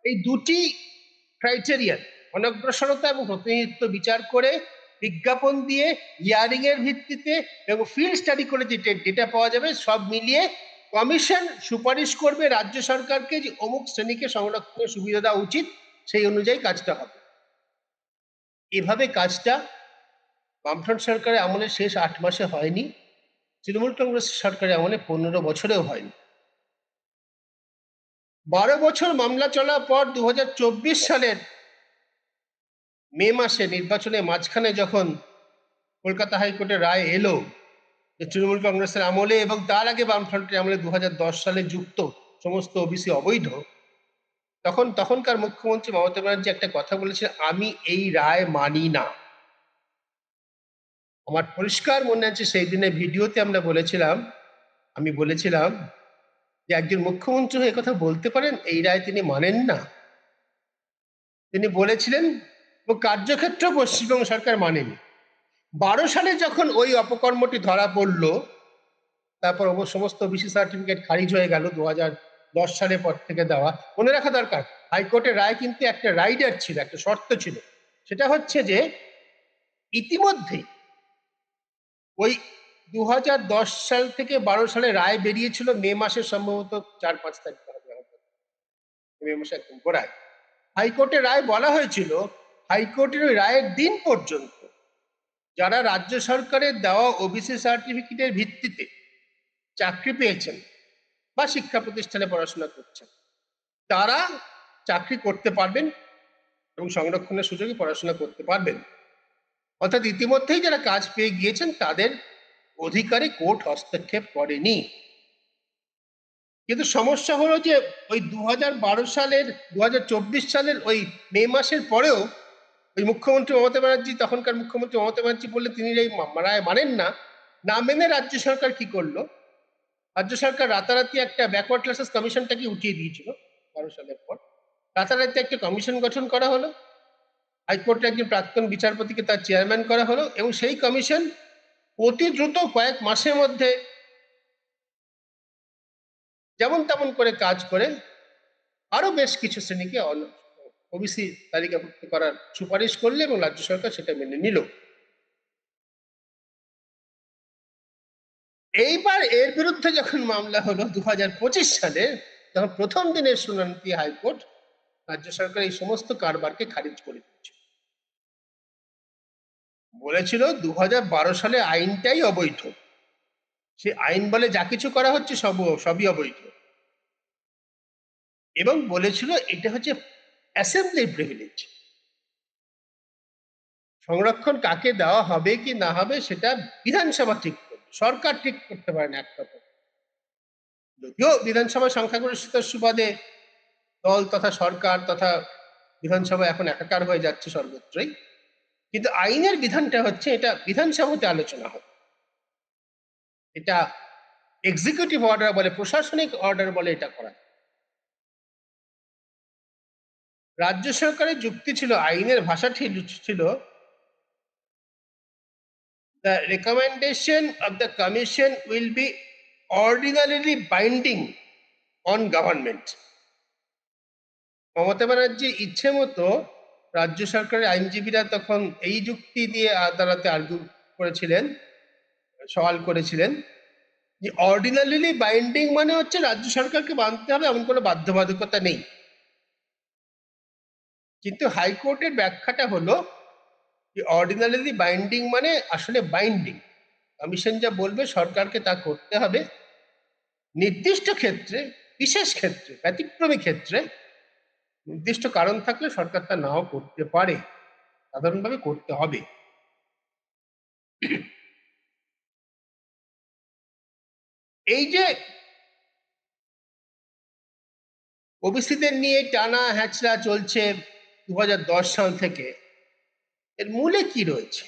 এই দুটি ক্রাইটেরিয়া, অনগ্রসরতা এবং প্রতিনিধিত্ব বিচার করে বিজ্ঞাপন দিয়ে হিয়ারিং এর ভিত্তিতে এবং ফিল্ড স্টাডি করে যে ডেটা পাওয়া যাবে, সব মিলিয়ে কমিশন সুপারিশ করবে রাজ্য সরকারকে যে অমুক শ্রেণীকে সংরক্ষণের সুবিধা দেওয়া উচিত, সেই অনুযায়ী কাজটা হবে। এভাবে কাজটা বামফ্রন্ট সরকারের আমলে শেষ 8 মাসে হয়নি, তৃণমূল কংগ্রেস সরকারের আমলে 15 বছরেও হয়নি। 12 বছর মামলা চলার পর 2024 সালের মে মাসে নির্বাচনের মাঝখানে যখন কলকাতা হাইকোর্টের রায় এলো যে তৃণমূল কংগ্রেসের আমলে এবং তার আগে বামফ্রন্টের আমলে 2010 সালে যুক্ত সমস্ত ওবিসি অবৈধ, তখনকার মুখ্যমন্ত্রী মমতা ব্যানার্জি একটা কথা বলেছিলেন, আমি এই রায় মানি না। আমার পরিষ্কার মনে আছে সেই দিনের ভিডিওতে আমি বলেছিলাম যে একজন মুখ্যমন্ত্রী হয়ে কথা বলতে পারেন এই রায় তিনি মানেন না? তিনি বলেছিলেন কার্যক্ষেত্র পশ্চিমবঙ্গ সরকার মানেনি। 12 সালে যখন ওই অপকর্মটি ধরা পড়লো, তারপর সমস্ত ওবিসি সার্টিফিকেট খারিজ হয়ে গেল 2010 সালের পর থেকে দেওয়া। মনে রাখা দরকার, হাইকোর্টের রায় কিন্তু একটা রাইডার ছিল, একটা শর্ত ছিল, সেটা হচ্ছে যে ইতিমধ্যে ওই 2010 সাল থেকে 12 সালে রায় বেরিয়েছিল মে মাসের সম্ভবত 4-5 তারিখ হবে, মে মাসে একদম গোড়ায় হাইকোর্টের রায় বলা হয়েছিল, হাইকোর্টের ওই রায়ের দিন পর্যন্ত যারা রাজ্য সরকারের দেওয়া ওবিসি সার্টিফিকেটের ভিত্তিতে চাকরি পেয়েছেন বা শিক্ষা প্রতিষ্ঠানে পড়াশোনা করছেন, তারা চাকরি করতে পারবেন এবং সংরক্ষণের সুযোগে পড়াশোনা করতে পারবেন। অর্থাৎ ইতিমধ্যেই যারা কাজ পেয়ে গিয়েছেন তাদের অধিকারে কোর্ট হস্তক্ষেপ করেনি। কিন্তু সমস্যা হলো যে ওই 2012 সালের 2024 সালের ওই মে মাসের পরেও ওই মুখ্যমন্ত্রী মমতা ব্যানার্জি, তখনকার মুখ্যমন্ত্রী মমতা ব্যানার্জি বললে তিনি এই রায় মানেন না। না মেনে রাজ্য সরকার কি করলো, রাজ্য সরকার রাতারাতি একটা ব্যাকওয়ার্ড ক্লাসেস কমিশনটাকে উঠিয়ে দিয়েছিল 12 সালের পর। রাতারাতি একটা কমিশন গঠন করা হলো, হাইকোর্টের একজন প্রাক্তন বিচারপতিকে তার চেয়ারম্যান করা হলো এবং সেই কমিশন অতি দ্রুত কয়েক মাসের মধ্যে যেমন তেমন করে কাজ করে আরো বেশ কিছু শ্রেণীকে ওবিসি তালিকাভুক্ত করার সুপারিশ করলে এবং রাজ্য সরকার সেটা মেনে নিল। এইবার এর বিরুদ্ধে যখন মামলা হলো 2025 সালে, তখন প্রথম দিনের শুনানিতে হাইকোর্ট রাজ্য সরকার এই সমস্ত কারবারকে খারিজ করে দিয়েছিল। বলেছিল 2012 সালে আইনটাই অবৈধ, সে আইন বলে যা কিছু করা হচ্ছে সবই অবৈধ, এবং বলেছিল এটা হচ্ছে অ্যাসেম্বলি প্রিভিলেজ, সংরক্ষণ কাকে দেওয়া হবে কি না হবে সেটা বিধানসভা ঠিক করবে, সরকার ঠিক করতে পারে না একরকম। যদিও বিধানসভার সংখ্যাগরিষ্ঠতার সুবাদে দল তথা সরকার তথা বিধানসভা এখন একাকার হয়ে যাচ্ছে সর্বত্রই, কিন্তু আইনের বিধানটা হচ্ছে এটা বিধানসভাতে আলোচনা হবে, এটা এক্সিকিউটিভ অর্ডার বলে, প্রশাসনিক অর্ডার বলে এটা করা। রাজ্য সরকারের যুক্তি ছিল, আইনের ভাষা ছিল, the recommendation of the commission will be ordinarily binding on government. Mamata Banerjee ইচ্ছে মতো রাজ্য সরকারের আইনজীবীরা তখন এই যুক্তি দিয়ে আদালতে আর্গু করেছিলেন, সওয়াল করেছিলেন যে অর্ডিনারিলি বাইন্ডিং মানে হচ্ছে রাজ্য সরকারকে মানতে হবে, এমন কোনো বাধ্যবাধকতা নেই। কিন্তু হাইকোর্টের ব্যাখ্যাটা হলো যে অর্ডিনারিলি বাইন্ডিং মানে আসলে বাইন্ডিং, কমিশন যা বলবে সরকারকে তা করতে হবে, নির্দিষ্ট ক্ষেত্রে, বিশেষ ক্ষেত্রে, ব্যতিক্রমী ক্ষেত্রে নির্দিষ্ট কারণ থাকলে সরকার তা নাও করতে পারে, সাধারণভাবে করতে হবে। এই যে ওবিসিদের নিয়ে টানা হ্যাচড়া চলছে 2010 সাল থেকে, এর মূলে কি রয়েছে?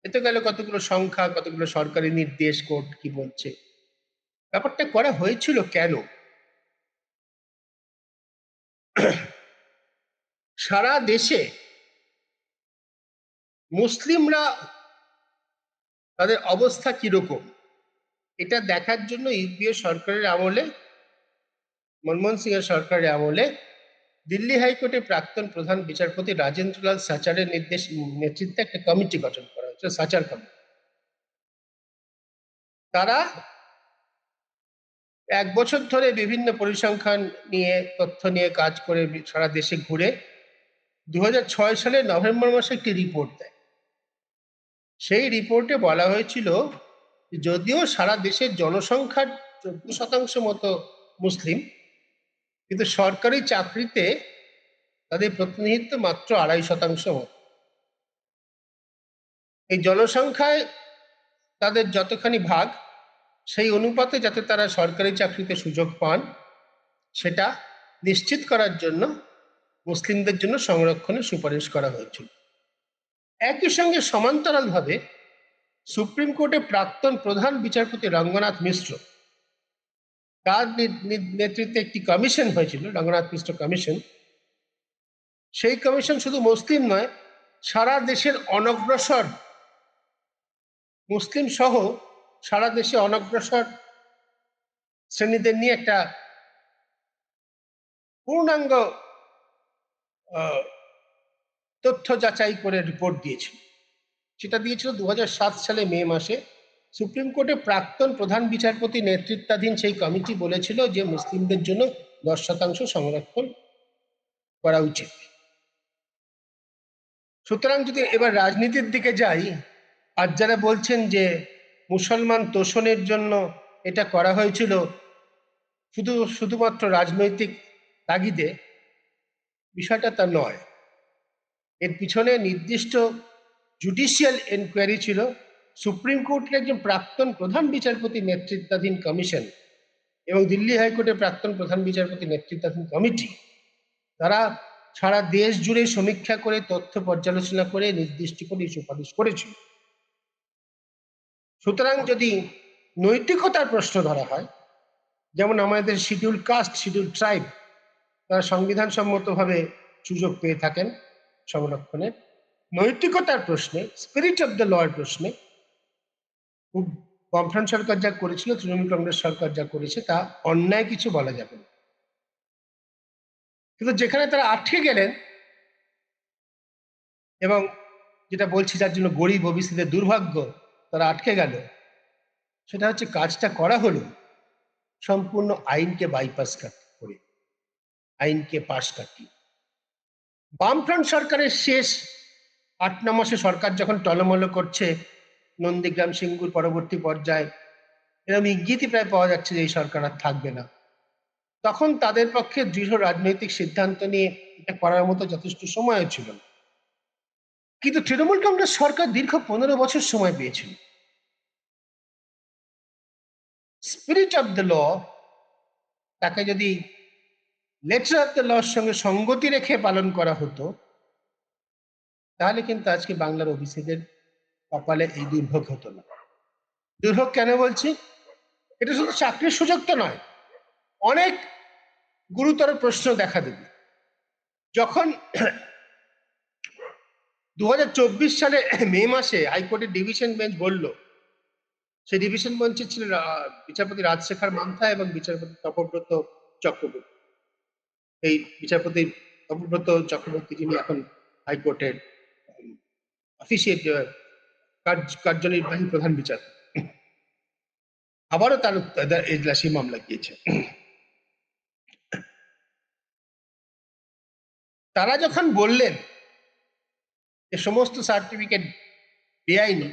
এতে গেল কতগুলো সংখ্যা, কতগুলো সরকারি নির্দেশ, কোর্ট কি বলছে, ব্যাপারটা করা হয়েছিল কেন? সারা দেশে মুসলিমরা তাদের অবস্থা কিরকম এটা দেখার জন্য ইউপিএ সরকারের আমলে, মনমোহন সিং এর সরকারের আমলে দিল্লি হাইকোর্টের প্রাক্তন প্রধান বিচারপতি রাজেন্দ্রলাল সাচারের নেতৃত্বে একটা কমিটি গঠন করা হয়েছে, সাচার কমিটি। তারা 1 বছর ধরে বিভিন্ন পরিসংখ্যান নিয়ে, তথ্য নিয়ে কাজ করে সারা দেশে ঘুরে 2006 সালের নভেম্বর মাসে একটি রিপোর্ট দেয়। সেই রিপোর্টে বলা হয়েছিল, যদিও সারা দেশের জনসংখ্যার 14% মতো মুসলিম, কিন্তু সরকারি চাকরিতে তাদের প্রতিনিধিত্ব মাত্র 2.5% মতো। এই জনসংখ্যায় তাদের যতখানি ভাগ, সেই অনুপাতে যাতে তারা সরকারি চাকরিতে সুযোগ পান, সেটা নিশ্চিত করার জন্য মুসলিমদের জন্য সংরক্ষণের সুপারিশ করা হয়েছিল। একই সঙ্গে সমান্তরালভাবে সুপ্রিম কোর্টের প্রাক্তন প্রধান বিচারপতি রঙ্গনাথ মিশ্র, তার নেতৃত্বে একটি কমিশন হয়েছিল, রঙ্গনাথ মিশ্র কমিশন। সেই কমিশন শুধু মুসলিম নয়, সারা দেশের অনগ্রসর মুসলিম সহ সারা দেশে অনগ্রসর শ্রেণীদের নিয়ে একটা পূর্ণাঙ্গ তথ্য যাচাই করে রিপোর্ট দিয়েছিল। সেটা দিয়েছিল 2007 সালে মে মাসে। সুপ্রিম কোর্টের প্রাক্তন প্রধান বিচারপতি নেতৃত্বাধীন সেই কমিটি বলেছিল যে মুসলিমদের জন্য 10% সংরক্ষণ করা উচিত। সুতরাং যদি এবার রাজনীতির দিকে যাই, আর যারা বলছেন যে মুসলমান তোষণের জন্য এটা করা হয়েছিল শুধুমাত্র রাজনৈতিক তাগিদে, বিষয়টা তা নয়। এর পিছনে নির্দিষ্ট জুডিশিয়াল এনকোয়ারি ছিল। সুপ্রিম কোর্টের একজন প্রাক্তন প্রধান বিচারপতি নেতৃত্বাধীন কমিশন এবং দিল্লি হাইকোর্টের প্রাক্তন প্রধান বিচারপতি নেতৃত্বাধীন কমিটি, তারা সারা দেশ জুড়ে সমীক্ষা করে, তথ্য পর্যালোচনা করে নির্দিষ্ট করে সুপারিশ করেছিল। সুতরাং যদি নৈতিকতার প্রশ্ন ধরা হয়, যেমন আমাদের শিডিউল কাস্ট, শিডিউল ট্রাইব, তারা সংবিধান সম্মতভাবে সুযোগ পেয়ে থাকেন সংরক্ষণের, নৈতিকতার প্রশ্নে, স্পিরিট অফ দ্য লর প্রশ্নে বামফ্রন্ট সরকার যা করেছিল, তৃণমূল কংগ্রেস সরকার যা করেছে, তা অন্যায় কিছু বলা যাবে না। কিন্তু যেখানে তারা আটকে গেলেন, এবং যেটা বলছি যার জন্য গরিব ওবিসিদের দুর্ভাগ্য তারা আটকে গেল, সেটা হচ্ছে কাজটা করা হলো সম্পূর্ণ আইনকে বাইপাস করে, আইনকে পাশ কাটিয়ে। বামফ্রন্ট সরকারের শেষ 8-9 মাসে সরকার যখন টলমল করছে, নন্দীগ্রাম সিঙ্গুর পরবর্তী পর্যায়ে এরকম ইঙ্গিতই প্রায় পাওয়া যাচ্ছে যে এই সরকার আর থাকবে না, তখন তাদের পক্ষে দৃঢ় রাজনৈতিক সিদ্ধান্ত নিয়ে এটা করার মতো যথেষ্ট সময় ছিল না। কিন্তু তৃণমূল কংগ্রেস সরকার দীর্ঘ 15 বছর সময় পেয়েছিল। স্পিরিট অফ দ্য ল, তাকে যদি লেটার অফ দ্য লর সঙ্গে সঙ্গতি রেখে পালন করা হতো, তাহলে কিন্তু আজকে বাংলার ওবিসিদের কপালে এই দুর্ভোগ হতো না। দুর্ভোগ কেন বলছি? এটা শুধু চাকরির সুযোগ তো নয়, অনেক গুরুতর প্রশ্ন দেখা দেবে। যখন 2024 সালে মে মাসে হাইকোর্টের ডিভিশন বেঞ্চ বলল, সেই ডিভিশন বেঞ্চে ছিলেন বিচারপতি রাজশেখর মান্থা এবং বিচারপতি তপব্রত চক্রবর্তী। এই বিচারপতি তপব্রত চক্রবর্তী, যিনি এখন হাইকোর্টের অফিসিয়েট কার্যনির্বাহী প্রধান বিচারপতি, আবারও তার এজলাসি মামলা গিয়েছে। তারা যখন বললেন যে সমস্ত সার্টিফিকেট বেআইনি,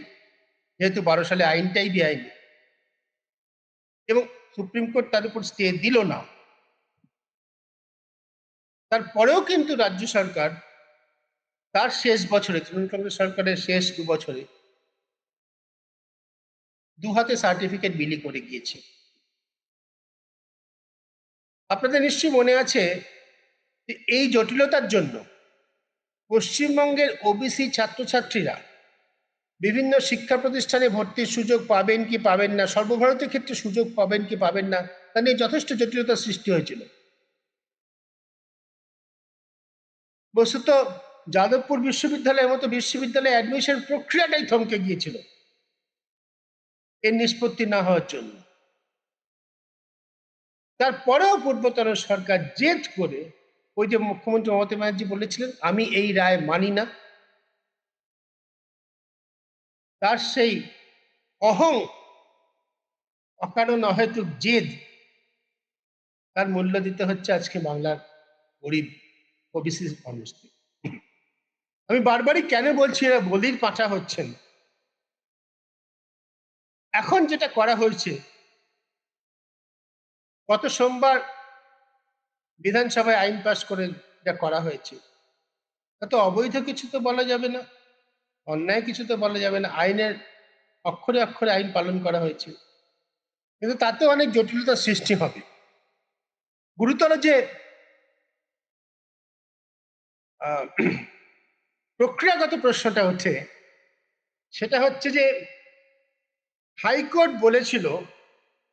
যেহেতু 12 সালে আইনটাই বেআইনি, এবং সুপ্রিম কোর্ট তার উপর স্টে দিল না, তারপরেও কিন্তু রাজ্য সরকার তার শেষ বছরে, তৃণমূল কংগ্রেস সরকারের শেষ 2 বছরে 2 হাতে সার্টিফিকেট বিলি করে গিয়েছে। আপনাদের নিশ্চয়ই মনে আছে যে এই জটিলতার জন্য পশ্চিমবঙ্গের ওবিসি ছাত্রছাত্রীরা বিভিন্ন শিক্ষা প্রতিষ্ঠানে ভর্তির সুযোগ পাবেন কি পাবেন না, সর্বভারতীয় ক্ষেত্রে সুযোগ পাবেন কি পাবেন না, তা নিয়ে যথেষ্ট জটিলতার সৃষ্টি হয়েছিল। বস্তুত যাদবপুর বিশ্ববিদ্যালয়ের মতো বিশ্ববিদ্যালয়ে অ্যাডমিশন প্রক্রিয়াটাই থমকে গিয়েছিল এর নিষ্পত্তি না হওয়ার জন্য। তারপরেও পূর্বতন সরকার জেদ করে ওই যে মুখ্যমন্ত্রী মমতা ব্যানার্জি বলেছিলেন আমি এই রায় মানি না, তার সেই অকারণ অহেতুক জেদ, তার মূল্য দিতে হচ্ছে আজকে বাংলার গরিব ওবিসি মানুষকে। আমি বারবারই কেন বলছি এরা বলির পাঁঠা হচ্ছেন। এখন যেটা করা হয়েছে, গত সোমবার বিধানসভায় আইন পাশ করে যা করা হয়েছে, তা তো অবৈধ কিছু তো বলা যাবে না, অন্যায় কিছু তো বলা যাবে না, আইনের অক্ষরে অক্ষরে আইন পালন করা হয়েছে, কিন্তু তাতে অনেক জটিলতার সৃষ্টি হবে। গুরুতর যে প্রক্রিয়াগত প্রশ্নটা ওঠে সেটা হচ্ছে যে হাইকোর্ট বলেছিল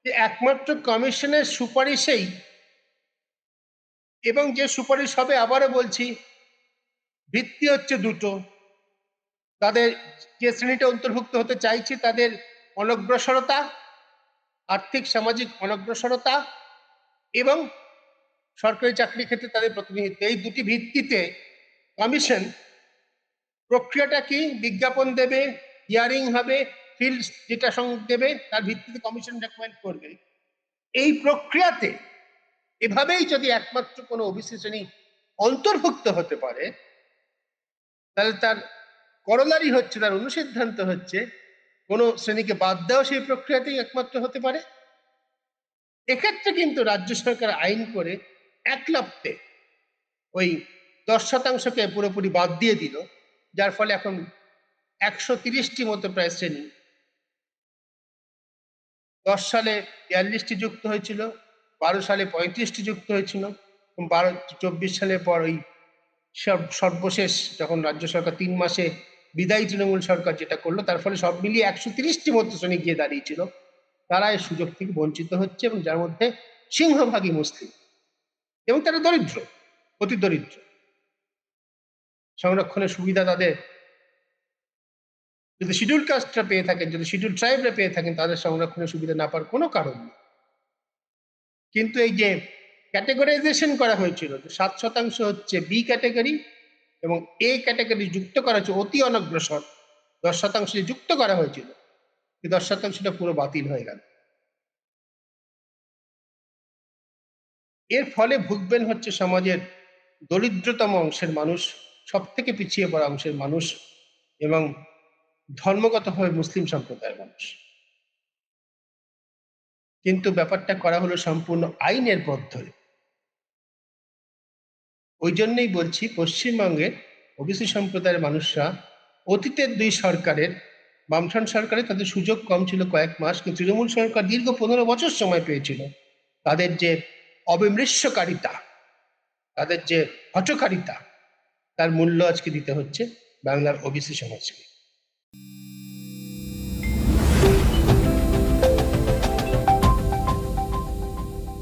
যে একমাত্র কমিশনের সুপারিশেই, এবং যে সুপারিশ হবে আবারও বলছি ভিত্তি হচ্ছে দুটো, তাদের যে শ্রেণীটা অন্তর্ভুক্ত হতে চাইছে তাদের অনগ্রসরতা, আর্থিক সামাজিক অনগ্রসরতা এবং সরকারি চাকরি ক্ষেত্রে তাদের প্রতিনিধিত্ব, এই দুটি ভিত্তিতে কমিশন প্রক্রিয়াটা কি, বিজ্ঞাপন দেবে, হিয়ারিং হবে, ফিল্ড যেটা দেবে, তার ভিত্তিতে কমিশন রেকমেন্ড করবে। এই প্রক্রিয়াতে এভাবেই যদি একমাত্র কোনো ওবিসি শ্রেণী অন্তর্ভুক্ত হতে পারে, তাহলে তার করলারি হচ্ছে, তার অনুসিদ্ধান্ত হচ্ছে কোনো শ্রেণীকে বাদ দেওয়া সেই প্রক্রিয়াতেই একমাত্র হতে পারে। এক্ষেত্রে কিন্তু রাজ্য সরকার আইন করে একলপ্তে ওই 10%কে পুরোপুরি বাদ দিয়ে দিল, যার ফলে এখন 130টি মতো প্রায় শ্রেণী, 10 সালে 42টি যুক্ত হয়েছিল, 12 সালে 35টি যুক্ত হয়েছিল, 24 সালের পর ওই সর্বশেষ যখন রাজ্য সরকার 3 মাসে বিদায়ী তৃণমূল সরকার যেটা করলো, তার ফলে সব মিলিয়ে 130টি মতো শ্রেণী গিয়ে দাঁড়িয়েছিল, তারা এই সুযোগ থেকে বঞ্চিত হচ্ছে, এবং যার মধ্যে সিংহভাগই মুসলিম, এবং তারা দরিদ্র, অতি দরিদ্র। সংরক্ষণের সুবিধা তাদের, যদি শিডিউল কাস্টরা পেয়ে থাকেন, যদি শিডিউল ট্রাইবরা পেয়ে থাকেন, তাদের সংরক্ষণের সুবিধা না পাওয়ার কোনো কারণ নেই। কিন্তু এই যে ক্যাটেগরাইজেশন করা হয়েছিল, 7% হচ্ছে বি ক্যাটাগরি এবং এ ক্যাটাগরি যুক্ত করা হয়েছে অতি অনগ্রসর, 10% যে যুক্ত করা হয়েছিল, এই 10%টা পুরো বাতিল হয়ে গেল। এর ফলে ভুগবেন হচ্ছে সমাজের দরিদ্রতম অংশের মানুষ, সব থেকে পিছিয়ে পড়া অংশের মানুষ এবং ধর্মগতভাবে মুসলিম সম্প্রদায়ের মানুষ। কিন্তু ব্যাপারটা করা হলো সম্পূর্ণ আইনের পথ ধরে। ওই জন্যই বলছি পশ্চিমবঙ্গের ওবিসি সম্প্রদায়ের মানুষরা অতীতের 2 সরকারের, বামফ্রন্ট সরকারে তাদের সুযোগ কম ছিল কয়েক মাস, কিন্তু তৃণমূল সরকার দীর্ঘ 15 বছর সময় পেয়েছিল। তাদের যে অবিমৃষ্যকারিতা, তাদের যে হঠকারিতা, তার মূল্য আজকে দিতে হচ্ছে বাংলার ওবিসি সমাজকে।